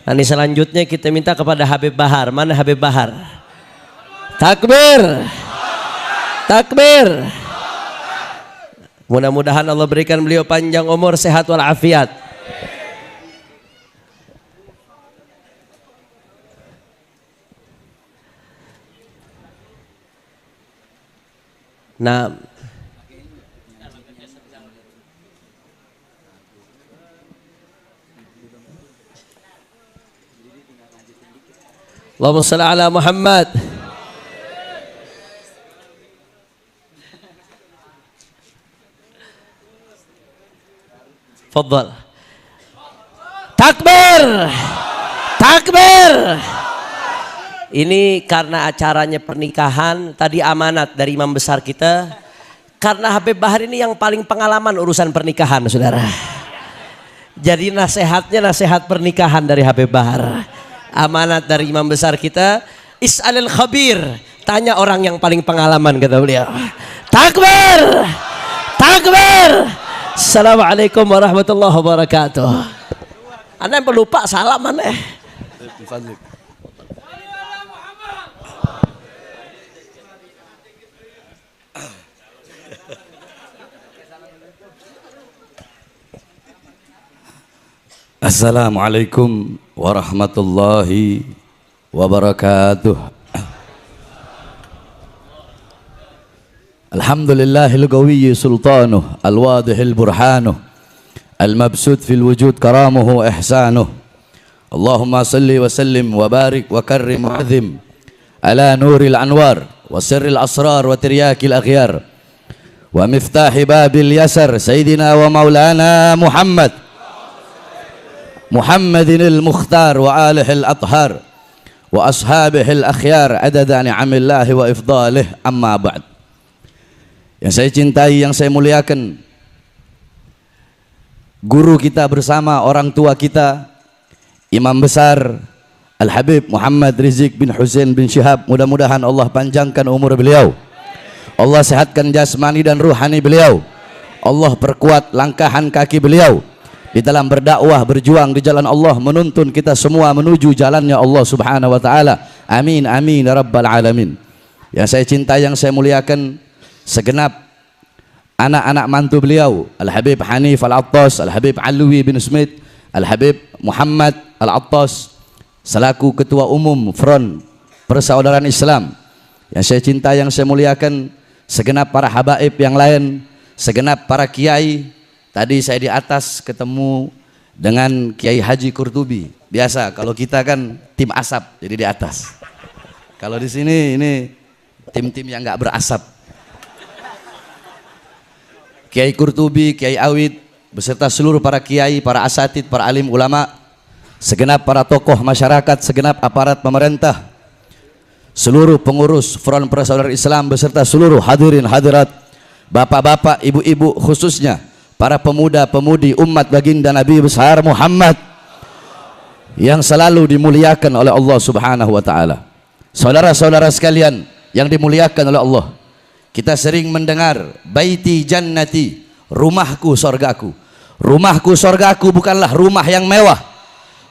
Nah, ini selanjutnya kita minta kepada Habib Bahar. Mana Habib Bahar? Takbir. Takbir. Mudah-mudahan Allah berikan beliau panjang umur, sehat walafiat. Nah, Allahumma shalli ala Muhammad. Fadhal. Takbir. Takbir. Ini karena acaranya pernikahan, tadi amanat dari imam besar kita. Karena Habib Bahar ini yang paling pengalaman urusan pernikahan, saudara. Jadi nasihatnya nasihat pernikahan dari Habib Bahar. Amanat dari imam besar kita. Is'alil khabir, tanya orang yang paling pengalaman, kata beliau. Takbir. Takbir. Assalamualaikum warahmatullahi wabarakatuh. Anda yang pelupa salam aneh. Assalamualaikum warahmatullahi wabarakatuh. Alhamdulillahil qawiyyi sultanuh, al-wadihil burhanuh, al-mabsut fil wujud karamuhu ihsanuh. Allahumma salli wa sallim wa barik wa karrim wa azim ala nuril anwar wa sirril asrar wa tiryakil aghyar wa miftahi babil yasar sayyidina wa maulana Muhammad Muhammadinil Mukhtar wa alihil athhar wa ashabihil akhyar adada ni'amillahi wa ifdalih, amma ba'd. Yang saya cintai, yang saya muliakan, guru kita bersama orang tua kita, Imam Besar Al-Habib Muhammad Rizik bin Husain bin Syihab, mudah-mudahan Allah panjangkan umur beliau, Allah sehatkan jasmani dan ruhani beliau, Allah perkuat langkahan kaki beliau di dalam berdakwah, berjuang di jalan Allah, menuntun kita semua menuju jalannya Allah subhanahu wa ta'ala. Amin, amin, ya rabbal alamin. Yang saya cintai, yang saya muliakan, segenap anak-anak mantu beliau, Al-Habib Hanif Al-Attas, Al-Habib Alwi bin Smith, Al-Habib Muhammad Al-Attas, selaku Ketua Umum Front Persaudaraan Islam. Yang saya cintai, yang saya muliakan, segenap para habaib yang lain, segenap para kiai. Tadi saya di atas ketemu dengan Kiai Haji Qurtubi. Biasa kalau kita kan tim asap, jadi di atas. Kalau di sini ini tim-tim yang nggak berasap. Kiai Qurtubi, Kiai Awid, beserta seluruh para kiai, para asatid, para alim ulama, segenap para tokoh masyarakat, segenap aparat pemerintah, seluruh pengurus Front Persaudaraan Islam beserta seluruh hadirin hadirat, bapak-bapak, ibu-ibu, khususnya para pemuda-pemudi umat baginda Nabi besar Muhammad yang selalu dimuliakan oleh Allah subhanahu wa ta'ala. Saudara-saudara sekalian yang dimuliakan oleh Allah, kita sering mendengar baiti jannati, rumahku sorgaku. Rumahku sorgaku bukanlah rumah yang mewah,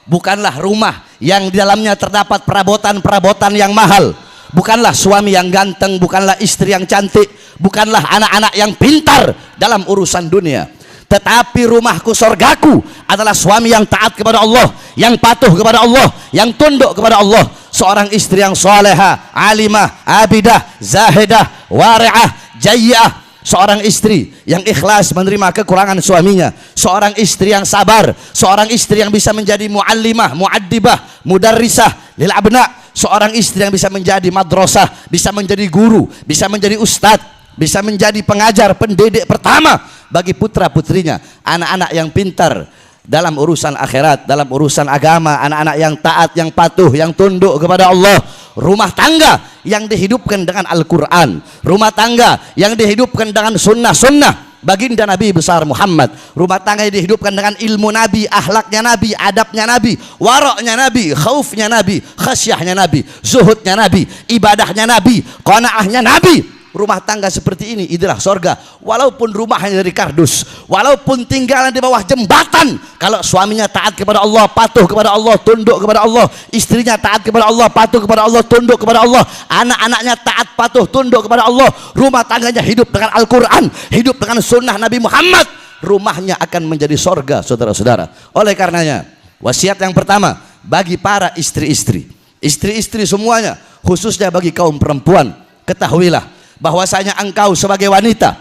bukanlah rumah yang di dalamnya terdapat perabotan-perabotan yang mahal, bukanlah suami yang ganteng, bukanlah istri yang cantik, bukanlah anak-anak yang pintar dalam urusan dunia. Tetapi rumahku sorgaku adalah suami yang taat kepada Allah, yang patuh kepada Allah, yang tunduk kepada Allah. Seorang istri yang soleha, alimah, abidah, zahidah, wari'ah, jayyah. Seorang istri yang ikhlas menerima kekurangan suaminya. Seorang istri yang sabar. Seorang istri yang bisa menjadi muallimah, muaddibah, mudarrisah lil abna. Seorang istri yang bisa menjadi madrasah, bisa menjadi guru, bisa menjadi ustadz, bisa menjadi pengajar, pendidik pertama bagi putra putrinya. Anak-anak yang pintar dalam urusan akhirat, dalam urusan agama, anak-anak yang taat, yang patuh, yang tunduk kepada Allah. Rumah tangga yang dihidupkan dengan Al-Quran, rumah tangga yang dihidupkan dengan sunnah-sunnah baginda Nabi besar Muhammad, rumah tangga yang dihidupkan dengan ilmu Nabi, akhlaknya Nabi, adabnya Nabi, waraknya Nabi, khaufnya Nabi, khasyahnya Nabi, zuhudnya Nabi, ibadahnya Nabi, qanaahnya Nabi. rumah tangga seperti ini inilah sorga. Walaupun rumahnya dari kardus, walaupun tinggal di bawah jembatan, kalau suaminya taat kepada Allah, patuh kepada Allah, tunduk kepada Allah, istrinya taat kepada Allah, patuh kepada Allah, tunduk kepada Allah, anak-anaknya taat, patuh, tunduk kepada Allah, rumah tangganya hidup dengan Al-Quran, hidup dengan sunnah Nabi Muhammad, rumahnya akan menjadi sorga, saudara-saudara. Oleh karenanya, wasiat yang pertama bagi para istri-istri, istri-istri semuanya, khususnya bagi kaum perempuan, ketahuilah bahwasanya engkau sebagai wanita,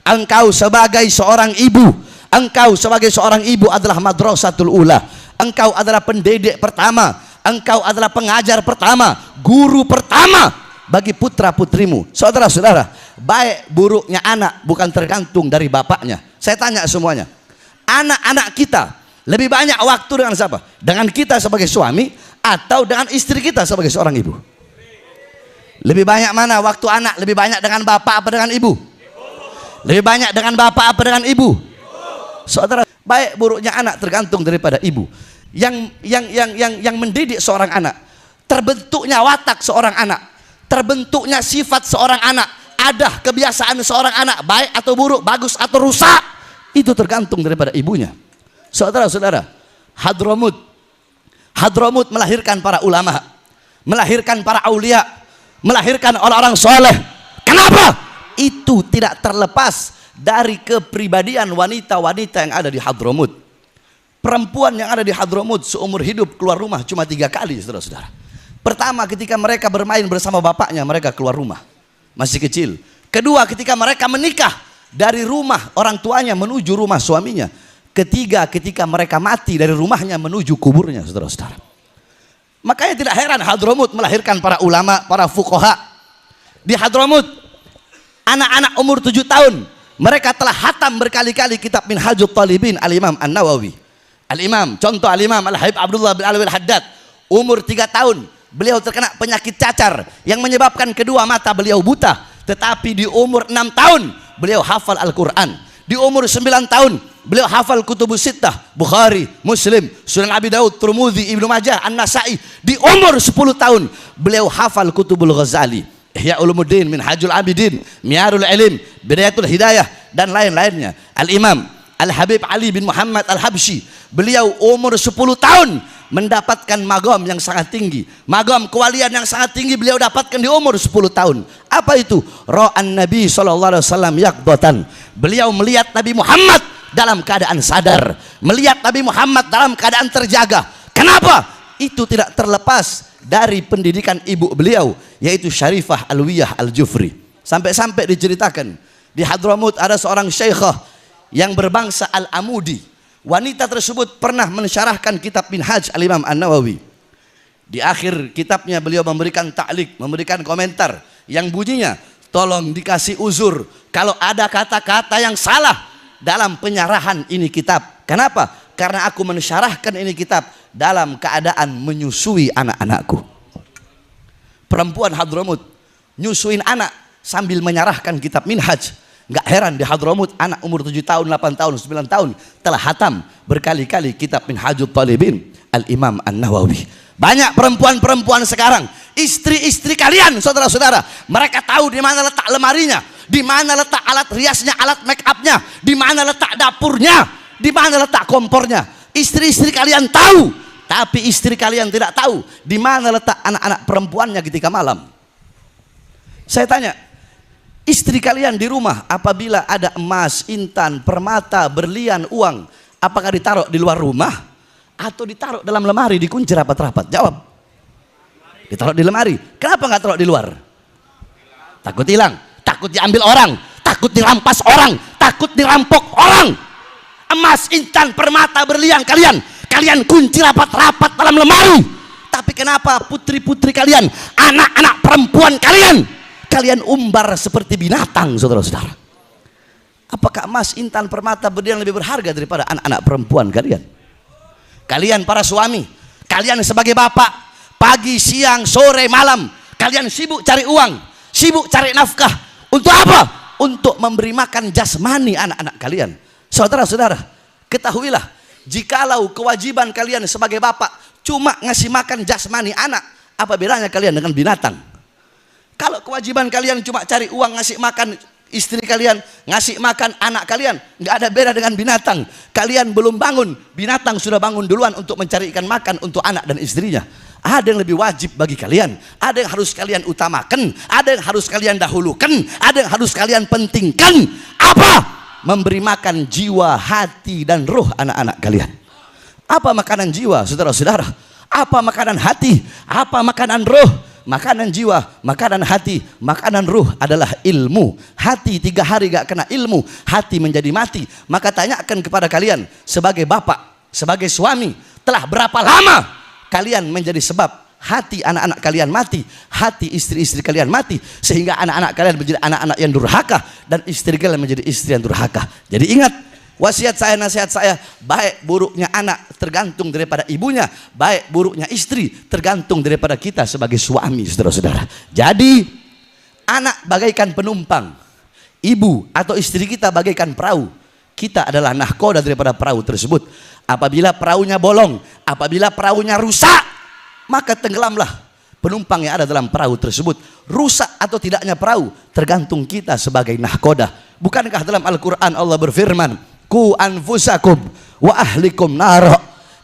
engkau sebagai seorang ibu, engkau sebagai seorang ibu adalah madrasatul ula, engkau adalah pendidik pertama, engkau adalah pengajar pertama, guru pertama bagi putra putrimu. Saudara-saudara, baik buruknya anak bukan tergantung dari bapaknya. Saya tanya semuanya, anak-anak kita lebih banyak waktu dengan siapa? Dengan kita sebagai suami atau dengan istri kita sebagai seorang ibu? Lebih banyak mana waktu anak? Lebih banyak dengan bapak apa dengan ibu? Lebih banyak dengan bapak apa dengan ibu? Saudara, baik buruknya anak tergantung daripada ibu. Yang mendidik seorang anak, terbentuknya watak seorang anak, terbentuknya sifat seorang anak, ada kebiasaan seorang anak baik atau buruk, bagus atau rusak, itu tergantung daripada ibunya. Saudara-saudara, Hadramut melahirkan para ulama, melahirkan para aulia, melahirkan orang-orang soleh. Kenapa? Itu tidak terlepas dari kepribadian wanita-wanita yang ada di Hadramut. Perempuan yang ada di Hadramut seumur hidup keluar rumah cuma 3 kali, saudara-saudara. Pertama, ketika mereka bermain bersama bapaknya, mereka keluar rumah masih kecil. Kedua, ketika mereka menikah, dari rumah orang tuanya menuju rumah suaminya. Ketiga, ketika mereka mati, dari rumahnya menuju kuburnya, saudara-saudara. Makanya tidak heran Hadramut melahirkan para ulama, para fuqaha. Di Hadramut, anak-anak umur 7 tahun, mereka telah hatam berkali-kali kitab Minhajul Talibin Al-Imam An-Nawawi. Al-Imam, contoh Al-Imam Al-Habib Abdullah bin Alwi Al-Haddad, umur 3 tahun, beliau terkena penyakit cacar yang menyebabkan kedua mata beliau buta. Tetapi di umur 6 tahun, beliau hafal Al-Quran. Di umur 9 tahun, beliau hafal Kutubus Sittah, Bukhari, Muslim, Sunan Abi Daud, Tirmidzi, Ibnu Majah, An-Nasa'i. Di umur 10 tahun, beliau hafal Kutubul Ghazali, Ihya Ulumuddin, Minhajul Abidin, Miyarul Ilim, Bidayatul Hidayah, dan lain-lainnya. Al-Imam Al-Habib Ali bin Muhammad Al-Habsyi, beliau umur 10 tahun mendapatkan magam yang sangat tinggi, magam kewalian yang sangat tinggi beliau dapatkan di umur 10 tahun. Apa itu? Ra'an Nabi SAW yaqdatan. Beliau melihat Nabi Muhammad dalam keadaan sadar, melihat Nabi Muhammad dalam keadaan terjaga. Kenapa? Itu tidak terlepas dari pendidikan ibu beliau, yaitu Syarifah Alwiyah Al-Jufri. Sampai-sampai diceritakan di Hadramut ada seorang syekhah yang berbangsa Al-Amudi. Wanita tersebut pernah mensyarahkan kitab Minhaj Al-Imam An-Nawawi. Di akhir kitabnya beliau memberikan ta'liq, memberikan komentar yang bunyinya, tolong dikasih uzur kalau ada kata-kata yang salah dalam penyarahan ini kitab. Kenapa? Karena aku mensyarahkan ini kitab dalam keadaan menyusui anak-anakku. Perempuan Hadramut nyusuin anak sambil menyarahkan kitab Minhaj. Nggak heran di Hadramut anak umur 7 tahun, 8 tahun, 9 tahun telah hatam berkali-kali kitab Minhajul Talibin Al-Imam An-Nawawi. Banyak perempuan-perempuan sekarang, istri-istri kalian, saudara-saudara, mereka tahu di mana letak lemarinya, di mana letak alat riasnya, alat make upnya, di mana letak dapurnya, di mana letak kompornya. Istri-istri kalian tahu, tapi istri kalian tidak tahu di mana letak anak-anak perempuannya ketika malam. Saya tanya, istri kalian di rumah apabila ada emas, intan, permata, berlian, uang, apakah ditaruh di luar rumah atau ditaruh dalam lemari dikunci rapat-rapat? Jawab. Ditaruh di lemari. Kenapa nggak taruh di luar? Takut hilang, takut diambil orang, takut dirampas orang, takut dirampok orang. Emas, intan, permata, berlian kalian kunci rapat-rapat dalam lemari. Tapi kenapa putri-putri kalian, anak-anak perempuan kalian umbar seperti binatang, saudara-saudara? Apakah emas, intan, permata, berlian lebih berharga daripada anak-anak perempuan kalian? Kalian para suami, kalian sebagai bapak, pagi, siang, sore, malam, kalian sibuk cari uang, sibuk cari nafkah. Untuk apa? Untuk memberi makan jasmani anak-anak kalian. Saudara-saudara, ketahuilah, jikalau kewajiban kalian sebagai bapak cuma ngasih makan jasmani anak, apa bedanya kalian dengan binatang? Kalau kewajiban kalian cuma cari uang, ngasih makan istri kalian, ngasih makan anak kalian, nggak ada beda dengan binatang. Kalian belum bangun, binatang sudah bangun duluan untuk mencari ikan makan untuk anak dan istrinya. Ada yang lebih wajib bagi kalian, ada yang harus kalian utamakan, ada yang harus kalian dahulukan, ada yang harus kalian pentingkan. Apa? Memberi makan jiwa, hati, dan roh anak-anak kalian. Apa makanan jiwa, saudara-saudara? Apa makanan hati? Apa makanan roh? Makanan jiwa, makanan hati, makanan ruh adalah ilmu. Hati 3 hari gak kena ilmu, hati menjadi mati. Maka tanyakan kepada kalian, sebagai bapak, sebagai suami, telah berapa lama kalian menjadi sebab hati anak-anak kalian mati, hati istri-istri kalian mati, sehingga anak-anak kalian menjadi anak-anak yang durhaka, dan istri kalian menjadi istri yang durhaka. Jadi ingat, wasiat saya, nasihat saya, baik buruknya anak tergantung daripada ibunya, baik buruknya istri tergantung daripada kita sebagai suami, saudara-saudara. Jadi anak bagaikan penumpang, ibu atau istri kita bagaikan perahu. Kita adalah nahkoda daripada perahu tersebut. Apabila perahunya bolong, apabila perahunya rusak, maka tenggelamlah penumpang yang ada dalam perahu tersebut. Rusak atau tidaknya perahu tergantung kita sebagai nahkoda. Bukankah dalam Al-Quran Allah berfirman, ku anfusakum wa ahlikum naro.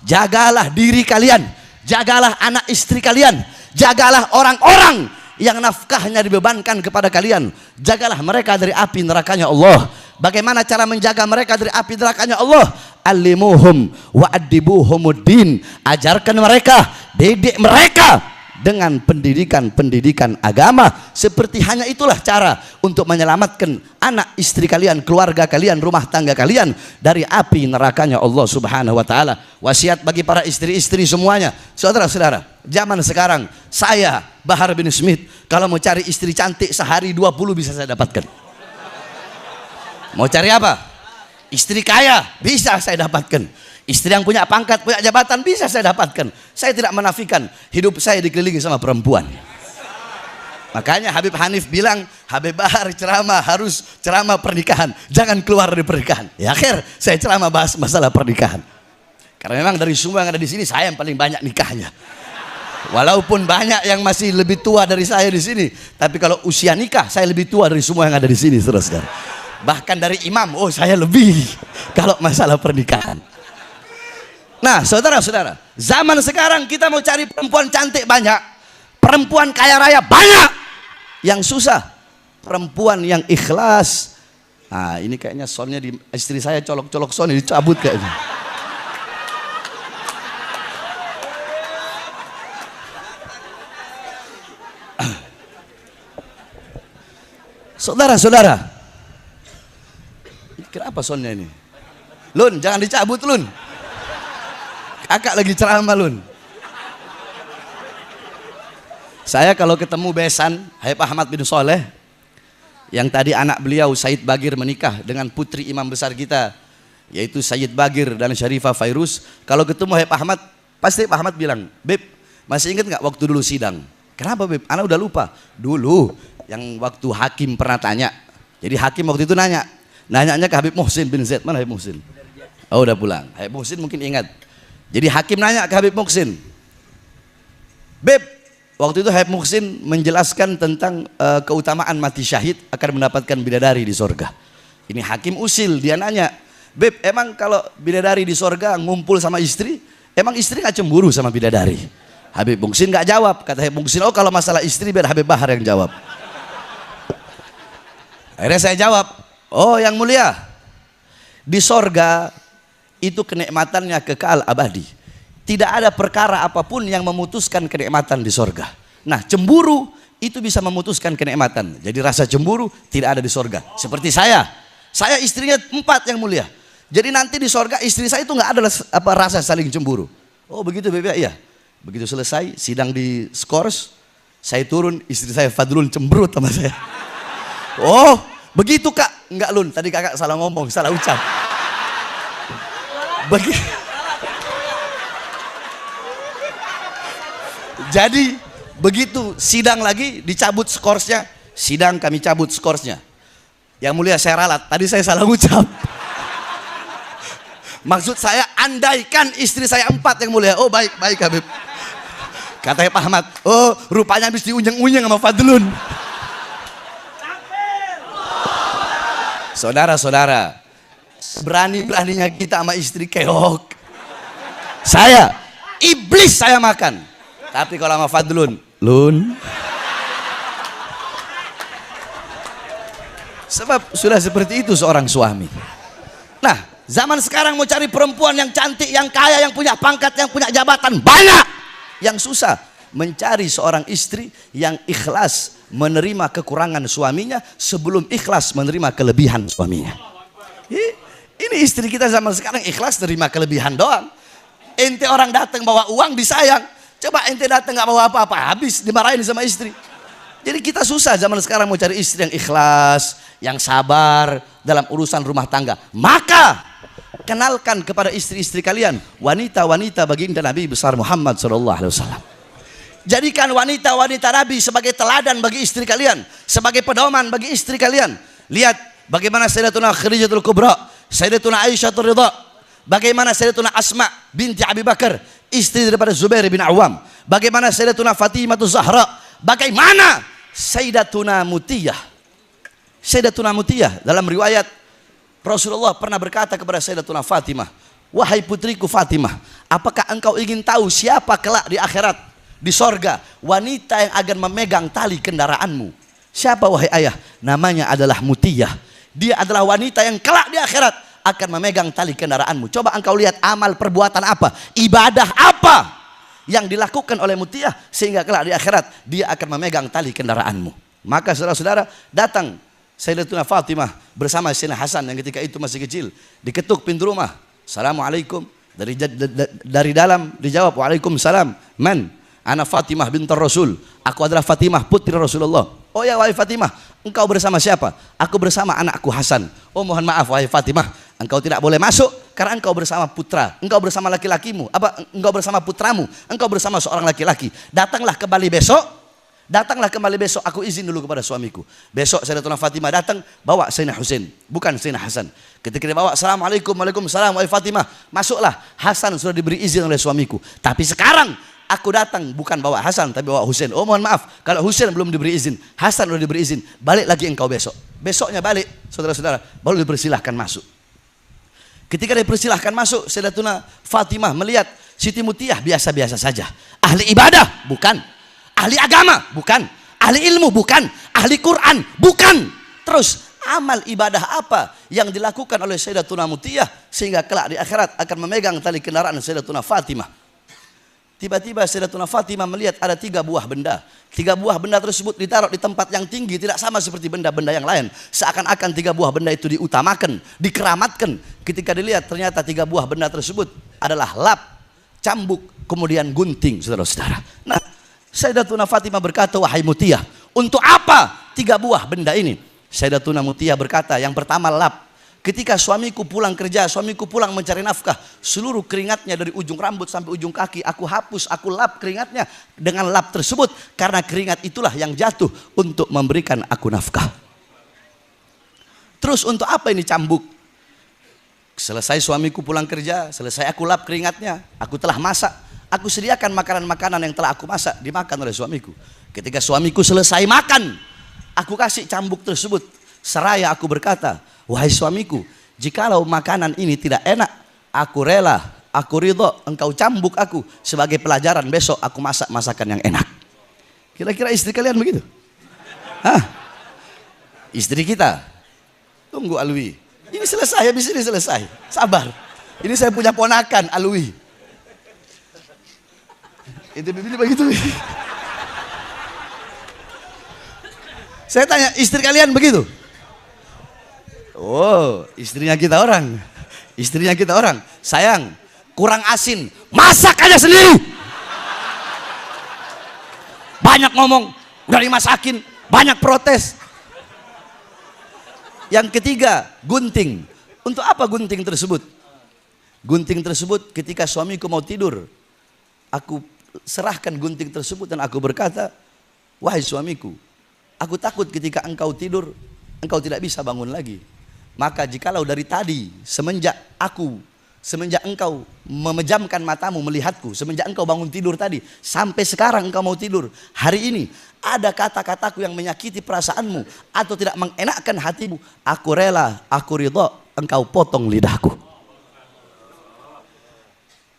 Jagalah diri kalian, jagalah anak istri kalian, jagalah orang-orang yang nafkahnya dibebankan kepada kalian, jagalah mereka dari api nerakanya Allah. Bagaimana cara menjaga mereka dari api nerakanya Allah? Alimuhum wa adibuhumuddin. Ajarkan mereka, didik mereka dengan pendidikan agama. Seperti hanya itulah cara untuk menyelamatkan anak istri kalian, keluarga kalian, rumah tangga kalian dari api nerakanya Allah Subhanahu wa taala. Wasiat bagi para istri-istri semuanya, saudara-saudara, zaman sekarang saya Bahar bin Smith kalau mau cari istri cantik sehari 20 bisa saya dapatkan. Mau cari apa? Istri kaya bisa saya dapatkan. Istri yang punya pangkat, punya jabatan bisa saya dapatkan. Saya tidak menafikan hidup saya dikelilingi sama perempuan. Makanya Habib Hanif bilang, Habib Bahar ceramah harus ceramah pernikahan, jangan keluar dari pernikahan. Ya akhir saya ceramah bahas masalah pernikahan. Karena memang dari semua yang ada di sini saya yang paling banyak nikahnya. Walaupun banyak yang masih lebih tua dari saya di sini, tapi kalau usia nikah saya lebih tua dari semua yang ada di sini, saudara-saudara. Bahkan dari imam, oh saya lebih kalau masalah pernikahan. Nah, saudara-saudara, zaman sekarang kita mau cari perempuan cantik banyak, perempuan kaya raya banyak. Yang susah perempuan yang ikhlas. Nah, ini kayaknya soundnya di istri saya colok-colok sound dicabut kayaknya. Saudara-saudara, kenapa soundnya ini? Lun, jangan dicabut Lun. Kakak lagi ceramah Lun. Saya kalau ketemu besan Habib Ahmad bin Soleh, yang tadi anak beliau Said Bagir menikah dengan putri imam besar kita, yaitu Sayyid Bagir dan Syarifah Fairuz. Kalau ketemu Habib Ahmad, pasti Habib Ahmad bilang, Beb, masih ingat nggak waktu dulu sidang? Kenapa Beb? Anak udah lupa. Dulu yang waktu hakim pernah tanya. Jadi hakim waktu itu nanyanya ke Habib Muhsin bin Zaid. Mana Habib Muhsin? Oh udah pulang. Habib Muhsin mungkin ingat. Jadi hakim nanya ke Habib Muhsin, Beb, waktu itu Habib Muhsin menjelaskan tentang keutamaan mati syahid akan mendapatkan bidadari di sorga. Ini hakim usil, dia nanya, Beb, emang kalau bidadari di sorga ngumpul sama istri, emang istri gak cemburu sama bidadari? Habib Muhsin gak jawab. Kata Habib Muhsin, oh kalau masalah istri biar Habib Bahar yang jawab. Akhirnya saya jawab, oh yang mulia, di sorga itu kenikmatannya kekal abadi. Tidak ada perkara apapun yang memutuskan kenikmatan di sorga. Nah, cemburu itu bisa memutuskan kenikmatan. Jadi rasa cemburu tidak ada di sorga. Seperti saya istrinya 4 yang mulia. Jadi nanti di sorga istri saya itu nggak ada rasa saling cemburu. Oh begitu Bebe, iya. Begitu selesai sidang di skors, saya turun, istri saya Fadlun cemberut sama saya. Oh begitu Kak, enggak Lun, tadi kakak salah ngomong, salah ucap. Jadi begitu sidang lagi dicabut skorsnya, sidang kami cabut skorsnya. Yang mulia saya ralat, tadi saya salah ucap. Maksud saya andaikan istri saya 4 yang mulia. Oh baik Habib. Kata Pak Ahmad, oh rupanya habis diunyeng-unyeng sama Fadlun. Saudara-saudara, berani-beraninya kita sama istri keok. Saya, iblis saya makan. Tapi kalau sama Fadlun, Lun. Sebab sudah seperti itu seorang suami. Nah, zaman sekarang mau cari perempuan yang cantik, yang kaya, yang punya pangkat, yang punya jabatan, banyak. Yang susah mencari seorang istri yang ikhlas menerima kekurangan suaminya sebelum ikhlas menerima kelebihan suaminya. Ini istri kita zaman sekarang ikhlas terima kelebihan doang. Ente orang datang bawa uang disayang. Coba ente datang nggak bawa apa-apa, habis dimarahin sama istri. Jadi kita susah zaman sekarang mau cari istri yang ikhlas, yang sabar dalam urusan rumah tangga. Maka kenalkan kepada istri-istri kalian wanita-wanita baginda Nabi besar Muhammad SAW. Jadikan wanita-wanita Nabi sebagai teladan bagi istri kalian, sebagai pedoman bagi istri kalian. Lihat bagaimana Sayyidatuna Khadijatul Kubra, Sayyidatuna Aisyah Ridha, bagaimana Sayyidatuna Asma binti Abi Bakar, istri daripada Zubair bin Awam, bagaimana Sayyidatuna Fatimah Zahra, bagaimana Sayyidatuna Mutiyah. Sayyidatuna Mutiyah dalam riwayat Rasulullah pernah berkata kepada Sayyidatuna Fatimah, wahai putriku Fatimah, apakah engkau ingin tahu siapa kelak di akhirat, di sorga, wanita yang akan memegang tali kendaraanmu? Siapa wahai ayah? Namanya adalah Mutiyah. Dia adalah wanita yang kelak di akhirat akan memegang tali kendaraanmu. Coba engkau lihat amal perbuatan apa, ibadah apa yang dilakukan oleh Mutiyah sehingga kelak di akhirat dia akan memegang tali kendaraanmu. Maka saudara-saudara, datang Sayyidatuna Fatimah bersama Sayyidina Hasan yang ketika itu masih kecil, diketuk pintu rumah. Assalamualaikum. Dari dalam dijawab, waalaikumsalam. Man? Ana Fatimah bintar Rasul. Aku adalah Fatimah putri Rasulullah. Oh ya wahai Fatimah, engkau bersama siapa? Aku bersama anakku Hasan. Oh mohon maaf wahai Fatimah, engkau tidak boleh masuk karena engkau bersama putra, engkau bersama laki-lakimu, engkau bersama putramu, engkau bersama seorang laki-laki. Datanglah kembali besok. Datanglah kembali besok, aku izin dulu kepada suamiku. Besok Sayyidatuna Fatimah datang, bawa Sayyidina Husain, bukan Sayyidina Hasan. Ketika dia bawa, Assalamualaikum, waalaikumsalam, wahai Fatimah, masuklah. Hasan sudah diberi izin oleh suamiku. Tapi sekarang aku datang bukan bawa Hasan, tapi bawa Husain. Oh mohon maaf, kalau Husain belum diberi izin, Hasan sudah diberi izin. Balik lagi engkau besok. Besoknya balik, saudara-saudara, baru dipersilahkan masuk. Ketika dipersilahkan masuk, Sayyidatuna Fatimah melihat Siti Mutiyah biasa-biasa saja. Ahli ibadah? Bukan. Ahli agama? Bukan. Ahli ilmu? Bukan. Ahli Quran? Bukan. Terus amal ibadah apa yang dilakukan oleh Sayyidatuna Mutiyah sehingga kelak di akhirat akan memegang tali kendaraan Sayyidatuna Fatimah? Tiba-tiba Sayyidatuna Fatimah melihat ada 3 buah benda. 3 buah benda tersebut ditaruh di tempat yang tinggi, tidak sama seperti benda-benda yang lain. Seakan-akan 3 buah benda itu diutamakan, dikeramatkan. Ketika dilihat ternyata 3 buah benda tersebut adalah lap, cambuk, kemudian gunting, saudara-saudara. Nah, Sayyidatuna Fatimah berkata, wahai Mutiyah, untuk apa 3 buah benda ini? Sayyidatuna Mutiyah berkata, yang pertama lap. Ketika suamiku pulang kerja, suamiku pulang mencari nafkah, seluruh keringatnya dari ujung rambut sampai ujung kaki, aku hapus, aku lap keringatnya dengan lap tersebut. Karena keringat itulah yang jatuh untuk memberikan aku nafkah. Terus untuk apa ini cambuk? Selesai suamiku pulang kerja, selesai aku lap keringatnya, aku telah masak. Aku sediakan makanan-makanan yang telah aku masak dimakan oleh suamiku. Ketika suamiku selesai makan, aku kasih cambuk tersebut. Seraya aku berkata, wahai suamiku, jikalau makanan ini tidak enak, aku rela, aku ridho, engkau cambuk aku sebagai pelajaran besok aku masak masakan yang enak. Kira-kira istri kalian begitu? Hah? Istri kita? Tunggu Alwi. Ini selesai, habis ini selesai. Sabar. Ini saya punya ponakan Alwi. Itu begini begitu. Saya tanya, istri kalian begitu? Oh, istrinya kita orang. Istrinya kita orang. Sayang, kurang asin, masak aja sendiri. Banyak ngomong, udah dimasakin, banyak protes. Yang ketiga, gunting. Untuk apa gunting tersebut? Gunting tersebut ketika suamiku mau tidur, aku serahkan gunting tersebut dan aku berkata, wahai suamiku, aku takut ketika engkau tidur, engkau tidak bisa bangun lagi. Maka jikalau dari tadi semenjak aku semenjak engkau memejamkan matamu melihatku, semenjak engkau bangun tidur tadi, sampai sekarang engkau mau tidur, hari ini ada kata-kataku yang menyakiti perasaanmu atau tidak mengenakkan hatimu, aku rela, aku ridho, engkau potong lidahku.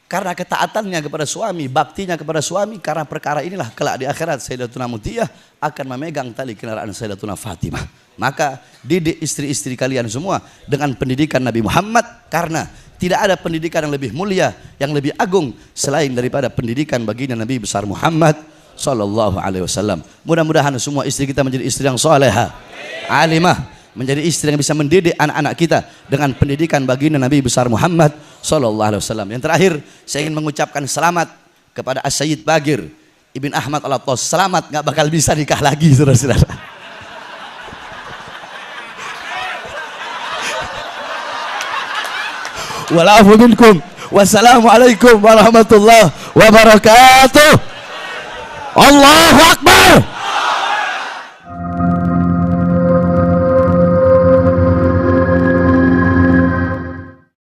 Karena ketaatannya kepada suami, baktinya kepada suami, karena perkara inilah kelak di akhirat Sayyidatuna Mutiyah akan memegang tali kendaraan Sayyidatuna Fatimah. Maka didik istri-istri kalian semua dengan pendidikan Nabi Muhammad, karena tidak ada pendidikan yang lebih mulia, yang lebih agung selain daripada pendidikan baginda Nabi besar Muhammad sallallahu alaihi wasallam. Mudah-mudahan semua istri kita menjadi istri yang salehah, alimah, menjadi istri yang bisa mendidik anak-anak kita dengan pendidikan baginda Nabi besar Muhammad sallallahu alaihi wasallam. Yang terakhir, saya ingin mengucapkan selamat kepada As-Sayyid Bagir Ibn Ahmad Al-Attas. Selamat, nggak bakal bisa nikah lagi, saudara-saudara. Walafu minkum. Wassalamualaikum warahmatullahi wabarakatuh. Allahu Akbar.